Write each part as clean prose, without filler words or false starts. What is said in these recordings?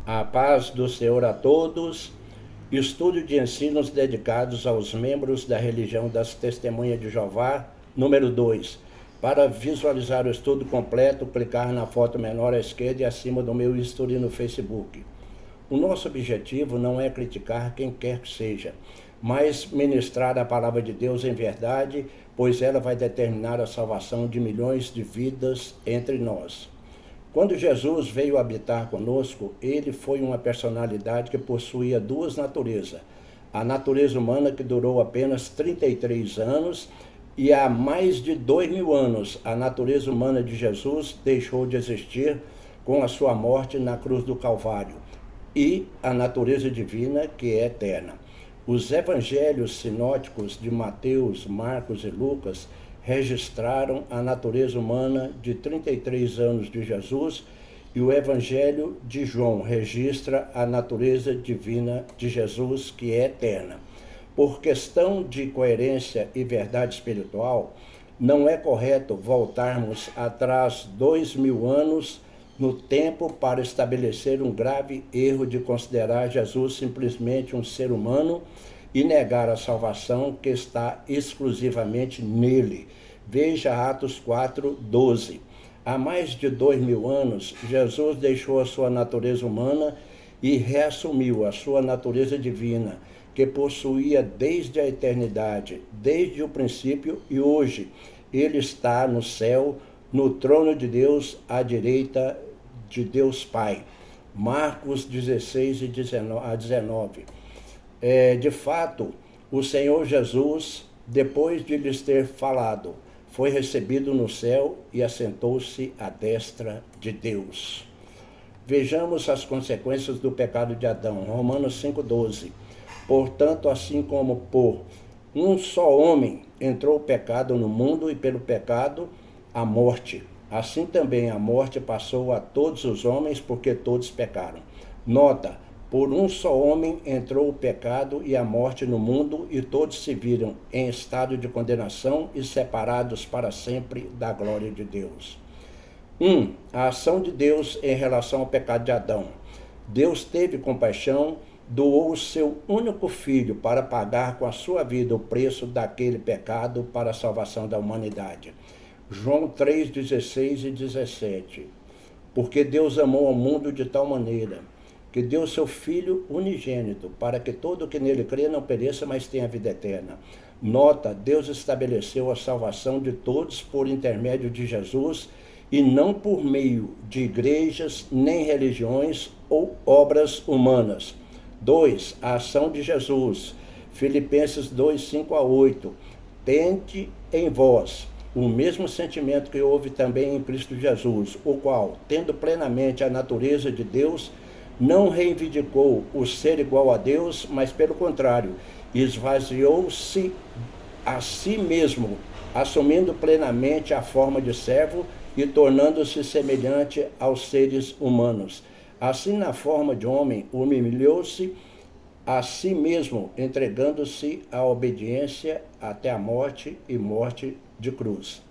A paz do Senhor a todos. Estudo de ensinos dedicados aos membros da religião das Testemunhas de Jeová, número 2. Para visualizar o estudo completo, clicar na foto menor à esquerda e acima do meu history no Facebook. O nosso objetivo não é criticar quem quer que seja, mas ministrar a palavra de Deus em verdade, pois ela vai determinar a salvação de milhões de vidas entre nós. Quando Jesus veio habitar conosco, ele foi uma personalidade que possuía duas naturezas. A natureza humana, que durou apenas 33 anos, e há mais de 2000 anos, a natureza humana de Jesus deixou de existir com a sua morte na cruz do Calvário, e a natureza divina, que é eterna. Os evangelhos sinóticos de Mateus, Marcos e Lucas registraram a natureza humana de 33 anos de Jesus, e o Evangelho de João registra a natureza divina de Jesus, que é eterna. Por questão de coerência e verdade espiritual, não é correto voltarmos atrás 2000 anos no tempo para estabelecer um grave erro de considerar Jesus simplesmente um ser humano e negar a salvação que está exclusivamente nele. Veja Atos 4:12. Há mais de 2000 anos, Jesus deixou a sua natureza humana e reassumiu a sua natureza divina, que possuía desde a eternidade, desde o princípio, e hoje ele está no céu, no trono de Deus, à direita de Deus Pai. Marcos 16:19. De fato, o Senhor Jesus, depois de lhes ter falado, foi recebido no céu e assentou-se à destra de Deus. Vejamos as consequências do pecado de Adão. Romanos 5:12. Portanto, assim como por um só homem entrou o pecado no mundo, e pelo pecado a morte, assim também a morte passou a todos os homens, porque todos pecaram. Nota: por um só homem entrou o pecado e a morte no mundo, e todos se viram em estado de condenação e separados para sempre da glória de Deus. 1. A ação de Deus em relação ao pecado de Adão. Deus teve compaixão, doou o seu único filho para pagar com a sua vida o preço daquele pecado para a salvação da humanidade. João 3:16 e 17. Porque Deus amou ao mundo de tal maneira que deu seu Filho unigênito, para que todo o que nele crê não pereça, mas tenha vida eterna. Nota: Deus estabeleceu a salvação de todos por intermédio de Jesus, e não por meio de igrejas, nem religiões ou obras humanas. 2. A ação de Jesus. Filipenses 2:5-8. Tende em vós o mesmo sentimento que houve também em Cristo Jesus, o qual, tendo plenamente a natureza de Deus, não reivindicou o ser igual a Deus, mas pelo contrário, esvaziou-se a si mesmo, assumindo plenamente a forma de servo e tornando-se semelhante aos seres humanos. Assim, na forma de homem, humilhou-se a si mesmo, entregando-se à obediência até a morte, e morte de cruz.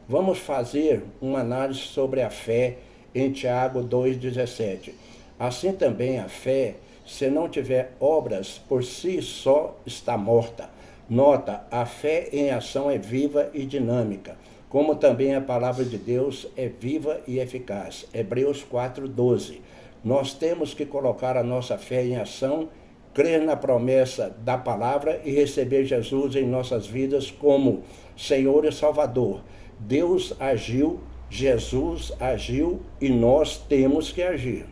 Vamos fazer uma análise sobre a fé em Tiago 2:17. Assim também a fé, se não tiver obras, por si só está morta. Nota: a fé em ação é viva e dinâmica, como também a palavra de Deus é viva e eficaz. Hebreus 4:12. Nós temos que colocar a nossa fé em ação, crer na promessa da palavra e receber Jesus em nossas vidas como Senhor e Salvador. Deus agiu, Jesus agiu, e nós temos que agir.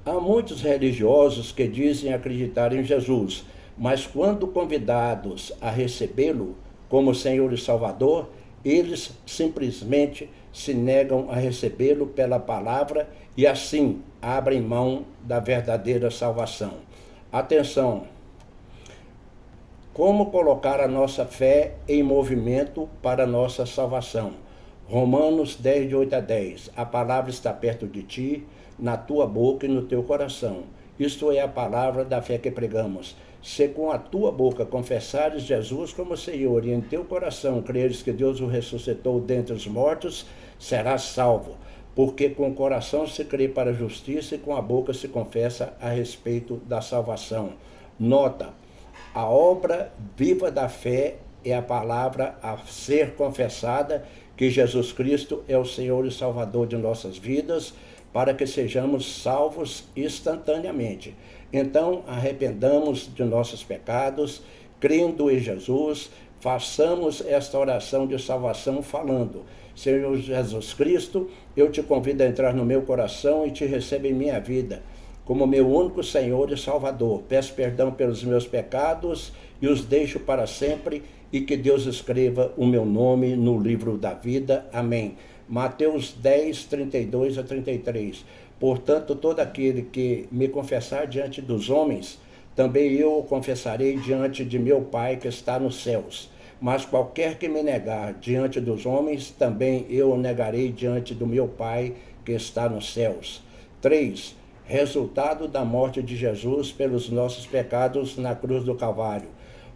Há muitos religiosos que dizem acreditar em Jesus, mas quando convidados a recebê-lo como Senhor e Salvador, eles simplesmente se negam a recebê-lo pela palavra e assim abrem mão da verdadeira salvação. Atenção! Como colocar a nossa fé em movimento para a nossa salvação? Romanos 10:8-10. A palavra está perto de ti, na tua boca e no teu coração. Isto é a palavra da fé que pregamos. Se com a tua boca confessares Jesus como Senhor, e em teu coração creres que Deus o ressuscitou dentre os mortos, serás salvo. porque com o coração se crê para a justiça e com a boca se confessa a respeito da salvação. Nota: a obra viva da fé é a palavra a ser confessada, que Jesus Cristo é o Senhor e Salvador de nossas vidas, para que sejamos salvos instantaneamente. Então, arrependamos de nossos pecados, crendo em Jesus, façamos esta oração de salvação falando: Senhor Jesus Cristo, eu te convido a entrar no meu coração e te recebo em minha vida como meu único Senhor e Salvador. Peço perdão pelos meus pecados e os deixo para sempre, e que Deus escreva o meu nome no livro da vida. Amém. Mateus 10, 32 a 33. Portanto, todo aquele que me confessar diante dos homens, também eu o confessarei diante de meu Pai que está nos céus. Mas qualquer que me negar diante dos homens, também eu o negarei diante do meu Pai que está nos céus. 3. Resultado da morte de Jesus pelos nossos pecados na cruz do Calvário.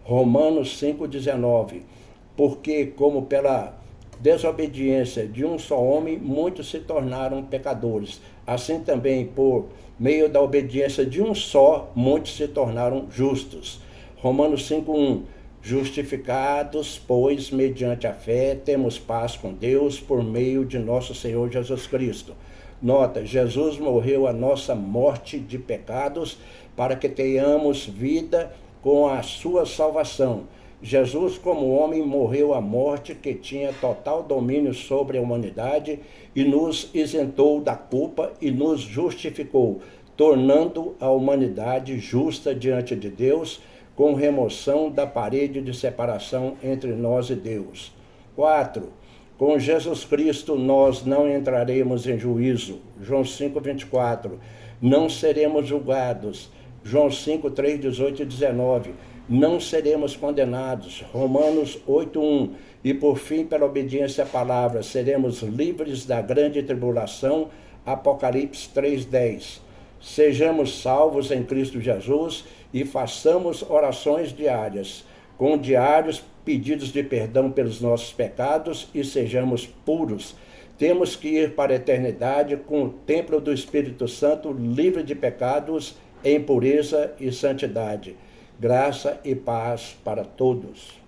Romanos 5,19. Porque, como pela desobediência de um só homem, muitos se tornaram pecadores, assim também por meio da obediência de um só, muitos se tornaram justos. Romanos 5,1. Justificados, pois, mediante a fé, temos paz com Deus por meio de nosso Senhor Jesus Cristo. Nota: Jesus morreu a nossa morte de pecados para que tenhamos vida com a sua salvação. Jesus, como homem, morreu a morte que tinha total domínio sobre a humanidade e nos isentou da culpa e nos justificou, tornando a humanidade justa diante de Deus, com remoção da parede de separação entre nós e Deus. 4. Com Jesus Cristo nós não entraremos em juízo. João 5,24. Não seremos julgados. João 5, 3, 18 e 19. Não seremos condenados. Romanos 8,1. E por fim, pela obediência à palavra, seremos livres da grande tribulação. Apocalipse 3,10. Sejamos salvos em Cristo Jesus e façamos orações diárias, com diários pedidos de perdão pelos nossos pecados, e sejamos puros. Temos que ir para a eternidade com o templo do Espírito Santo livre de pecados, em pureza e santidade. Graça e paz para todos.